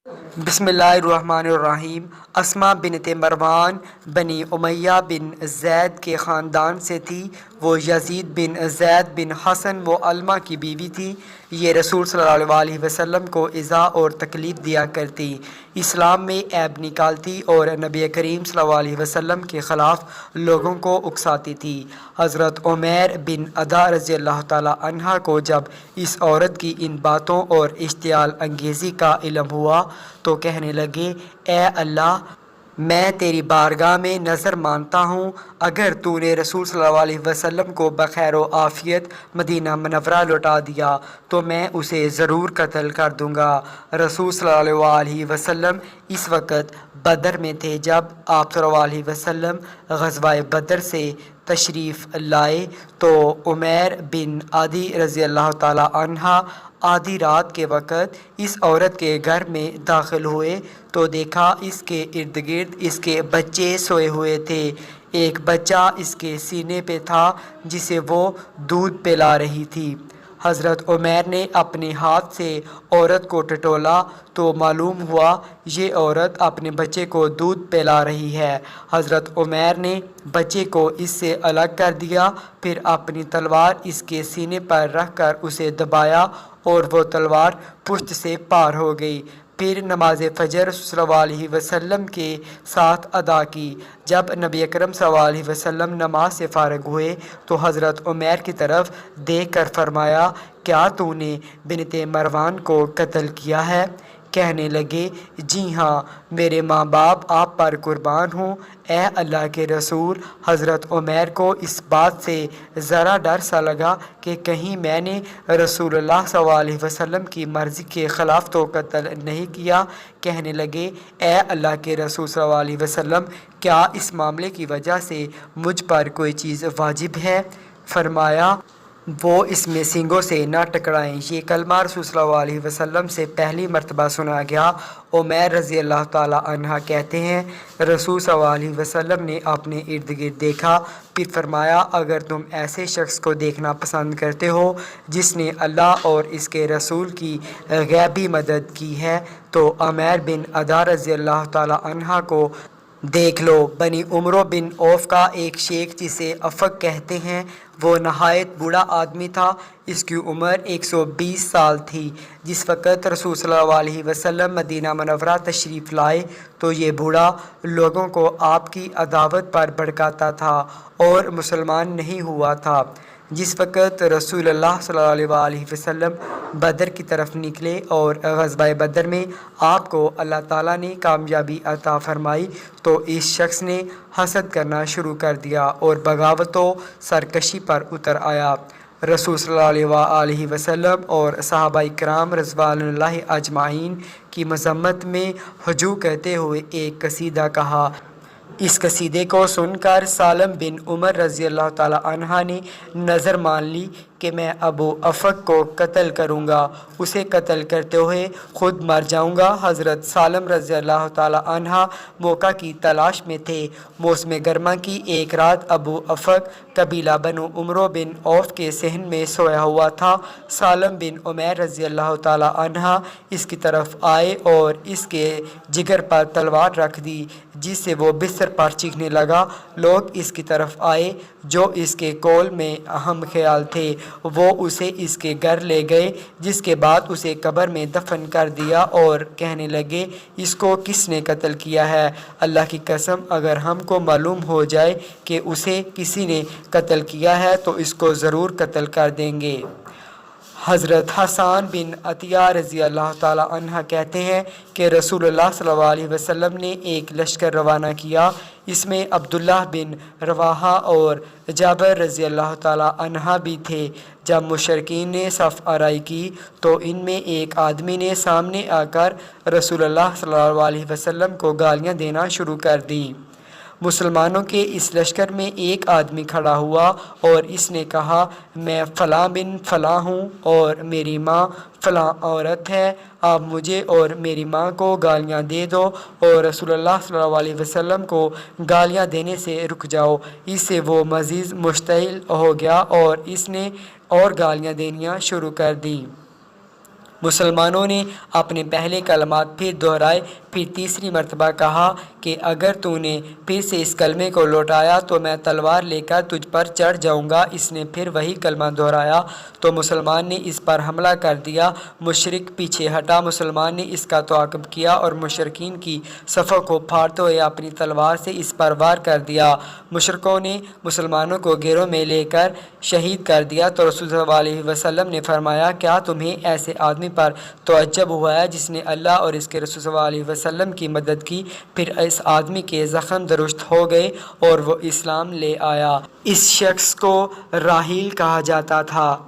بسم اللہ الرحمن الرحیم۔ اسما بنت مروان بنی امیہ بن زید کے خاندان سے تھی۔ وہ یزید بن زید بن حسن و علمہ کی بیوی تھی۔ یہ رسول صلی اللہ علیہ وسلم کو ایذا اور تکلیف دیا کرتی، اسلام میں عیب نکالتی اور نبی کریم صلی اللہ علیہ وسلم کے خلاف لوگوں کو اکساتی تھی۔ حضرت عمیر بن عدا رضی اللہ تعالیٰ عنہ کو جب اس عورت کی ان باتوں اور اشتعال انگیزی کا علم ہوا تو کہنے لگے، اے اللہ، میں تیری بارگاہ میں نظر مانتا ہوں، اگر تو نے رسول صلی اللہ علیہ وسلم کو بخیر و عافیت مدینہ منورہ لوٹا دیا تو میں اسے ضرور قتل کر دوں گا۔ رسول صلی اللہ علیہ وسلم اس وقت بدر میں تھے جب آپ صلی اللہ علیہ وسلم غزوہ بدر سے تشریف لائے تو عمیر بن عدی رضی اللہ تعالیٰ عنہ آدھی رات کے وقت اس عورت کے گھر میں داخل ہوئے تو دیکھا اس کے ارد گرد اس کے بچے سوئے ہوئے تھے۔ ایک بچہ اس کے سینے پہ تھا جسے وہ دودھ پلا رہی تھی۔ حضرت عمیر نے اپنے ہاتھ سے عورت کو ٹٹولا تو معلوم ہوا یہ عورت اپنے بچے کو دودھ پلا رہی ہے۔ حضرت عمیر نے بچے کو اس سے الگ کر دیا، پھر اپنی تلوار اس کے سینے پر رکھ کر اسے دبایا اور وہ تلوار پشت سے پار ہو گئی۔ پھر نماز فجر صلی اللہ علیہ وسلم کے ساتھ ادا کی۔ جب نبی اکرم صلی اللہ علیہ وسلم نماز سے فارغ ہوئے تو حضرت عمیر کی طرف دیکھ کر فرمایا، کیا تو نے بنت مروان کو قتل کیا ہے؟ کہنے لگے، جی ہاں، میرے ماں باپ آپ پر قربان ہوں۔ اے اللہ کے رسول، حضرت عمیر کو اس بات سے ذرا ڈر سا لگا کہ کہیں میں نے رسول اللہ صلی اللہ علیہ وسلم کی مرضی کے خلاف تو قتل نہیں کیا۔ کہنے لگے، اے اللہ کے رسول صلی اللہ علیہ وسلم، کیا اس معاملے کی وجہ سے مجھ پر کوئی چیز واجب ہے؟ فرمایا، وہ اس میں سینگوں سے نہ ٹکرائیں۔ یہ کلمہ رسول صلی اللہ علیہ وسلم سے پہلی مرتبہ سنا گیا۔ عمیر رضی اللہ تعالیٰ عنہ کہتے ہیں، رسول صلی اللہ علیہ وسلم نے اپنے ارد گرد دیکھا، پھر فرمایا، اگر تم ایسے شخص کو دیکھنا پسند کرتے ہو جس نے اللہ اور اس کے رسول کی غیبی مدد کی ہے تو عمیر بن عدا رضی اللہ تعالیٰ عنہ کو دیکھ لو۔ بنی عمرو بن عوف کا ایک شیخ جسے افق کہتے ہیں، وہ نہایت بوڑھا آدمی تھا۔ اس کی عمر 120 سال تھی۔ جس وقت رسول صلی اللہ علیہ وسلم مدینہ منورہ تشریف لائے تو یہ بوڑھا لوگوں کو آپ کی عداوت پر بھڑکاتا تھا اور مسلمان نہیں ہوا تھا۔ جس وقت رسول اللہ صلی اللہ علیہ وسلم بدر کی طرف نکلے اور غزوہ بدر میں آپ کو اللہ تعالیٰ نے کامیابی عطا فرمائی تو اس شخص نے حسد کرنا شروع کر دیا اور بغاوت و سرکشی پر اتر آیا۔ رسول صلی اللہ علیہ وسلم اور صحابہ کرام رضوان اللہ اجمعین کی مذمت میں ہجو کہتے ہوئے ایک قصیدہ کہا۔ اس قصیدے کو سن کر سالم بن عمر رضی اللہ تعالیٰ عنہ نے نظر مان لی کہ میں ابو افق کو قتل کروں گا، اسے قتل کرتے ہوئے خود مر جاؤں گا۔ حضرت سالم رضی اللہ تعالیٰ عنہ موقع کی تلاش میں تھے۔ موسم گرما کی ایک رات ابو افق قبیلہ بنو عمرو بن عوف کے صحن میں سویا ہوا تھا۔ سالم بن عمیر رضی اللہ تعالیٰ عنہ اس کی طرف آئے اور اس کے جگر پر تلوار رکھ دی، جس سے وہ بستر پر چیخنے لگا۔ لوگ اس کی طرف آئے جو اس کے قول میں اہم خیال تھے، وہ اسے اس کے گھر لے گئے، جس کے بعد اسے قبر میں دفن کر دیا اور کہنے لگے، اس کو کس نے قتل کیا ہے؟ اللہ کی قسم، اگر ہم کو معلوم ہو جائے کہ اسے کسی نے قتل کیا ہے تو اس کو ضرور قتل کر دیں گے۔ حضرت حسان بن عطیہ رضی اللہ تعالیٰ عنہ کہتے ہیں کہ رسول اللہ صلی اللہ علیہ وسلم نے ایک لشکر روانہ کیا، اس میں عبداللہ بن رواحہ اور جابر رضی اللہ تعالیٰ عنہ بھی تھے۔ جب مشرکین نے صف آرائی کی تو ان میں ایک آدمی نے سامنے آ کر رسول اللہ صلی اللہ علیہ وسلم کو گالیاں دینا شروع کر دی۔ مسلمانوں کے اس لشکر میں ایک آدمی کھڑا ہوا اور اس نے کہا، میں فلاں بن فلاں ہوں اور میری ماں فلاں عورت ہے، آپ مجھے اور میری ماں کو گالیاں دے دو اور رسول اللہ صلی اللہ علیہ وسلم کو گالیاں دینے سے رک جاؤ۔ اس سے وہ مزید مشتعل ہو گیا اور اس نے اور گالیاں دینیاں شروع کر دیں۔ مسلمانوں نے اپنے پہلے کلمات پھر دہرائے، پھر تیسری مرتبہ کہا کہ اگر تو نے پھر سے اس کلمے کو لوٹایا تو میں تلوار لے کر تجھ پر چڑھ جاؤں گا۔ اس نے پھر وہی کلمہ دہرایا تو مسلمان نے اس پر حملہ کر دیا۔ مشرک پیچھے ہٹا، مسلمان نے اس کا تعاقب کیا اور مشرکین کی صفوں کو پھاڑتے ہوئے اپنی تلوار سے اس پر وار کر دیا۔ مشرکوں نے مسلمانوں کو گھیروں میں لے کر شہید کر دیا تو رسول صلی اللہ علیہ وسلم نے فرمایا، کیا تمہیں ایسے آدمی پر تعجب ہوا ہے جس نے اللہ اور اس کے رسول صلی اللہ علیہ وسلم کی مدد کی؟ پھر اس آدمی کے زخم درست ہو گئے اور وہ اسلام لے آیا۔ اس شخص کو راحیل کہا جاتا تھا۔